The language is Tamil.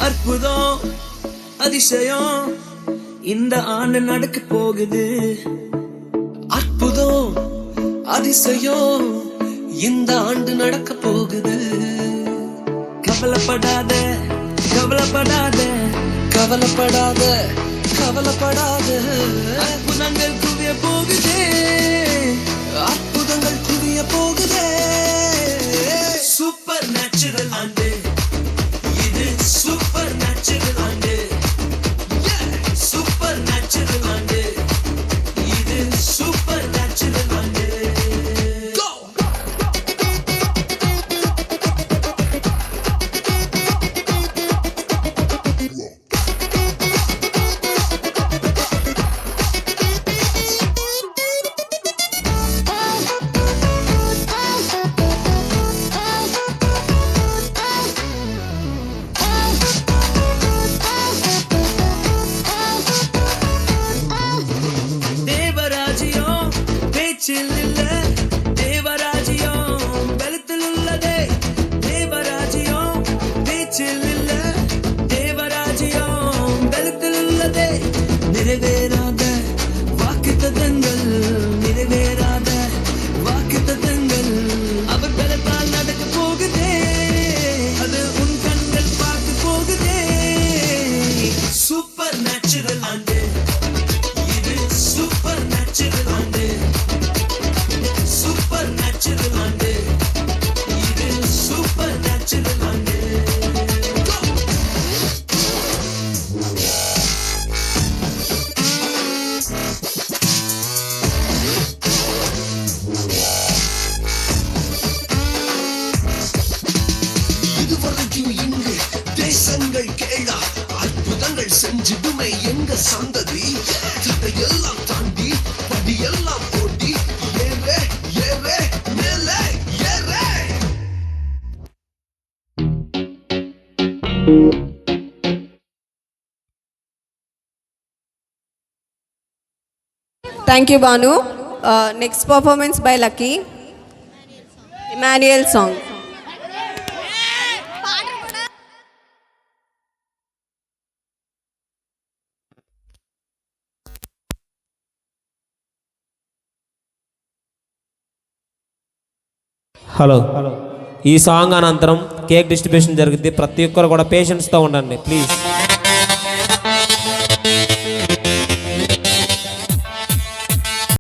அற்புதம் அதிசயம் இந்த ஆண்டு நடக்க போகுது. அற்புதம் அதிசயம் இந்த ஆண்டு நடக்க போகுது. கவலைப்படாத கவலைப்படாத கவலைப்படாத கவலைப்படாத. அற்புதங்கள் குவிய போகுதே, அற்புதங்கள் குவிய போகுதே. சூப்பர் நேச்சுரல் ஆண்டு இது, சூப்பர் நேச்சுரல் ஆண்டு, சூப்பர் நேச்சுரல் ஆண்டு இது, சூப்பர் நேச்சுரல் ஆண்டு. தேவராஜ்யம் பேச்சில் இல்ல, தேவராஜ்யம் பலத்தில் உள்ளதே. தேவராஜ்யம் பேச்சில் இல்ல, தேவராஜ்யம் பலத்தில் உள்ளதே. நிறைவேறாத வாக்குத்தத்தங்கள், நிறைவேறாத வாக்குத்தத்தங்கள் அவர் பலத்தால் நடக்க போகுதே. அது உன் கண்கள் பார்க்க போகுதே. சூப்பர் நேச்சுரல் ஆண்டு இது, சூப்பர் நேச்சுரல் ஆண்டு, சூப்பர் நேச்சுரல் ஆண்டு இது, சூப்பர் நேச்சுரல் ஆண்டு. இதுவரைக்கும் இங்கு தேசங்கள் கேளா, அற்புதங்கள் செஞ்சிடுமே எங்க சந்ததி. தடையெல்லாம் தாண்டி படியெல்லாம் ஓட்டி ஏறே ஏறே மேலே ஏறே. Thank you, Banu. Next performance by Lucky. Emmanuel song. Hello, ఈ సాంగ్ అనంతరం కేక్ డిస్ట్రిబ్యూషన్ జరుగుతుంది. ప్రతి ఒక్కరు కూడా పేషెన్స్తో ఉండండి ప్లీజ్.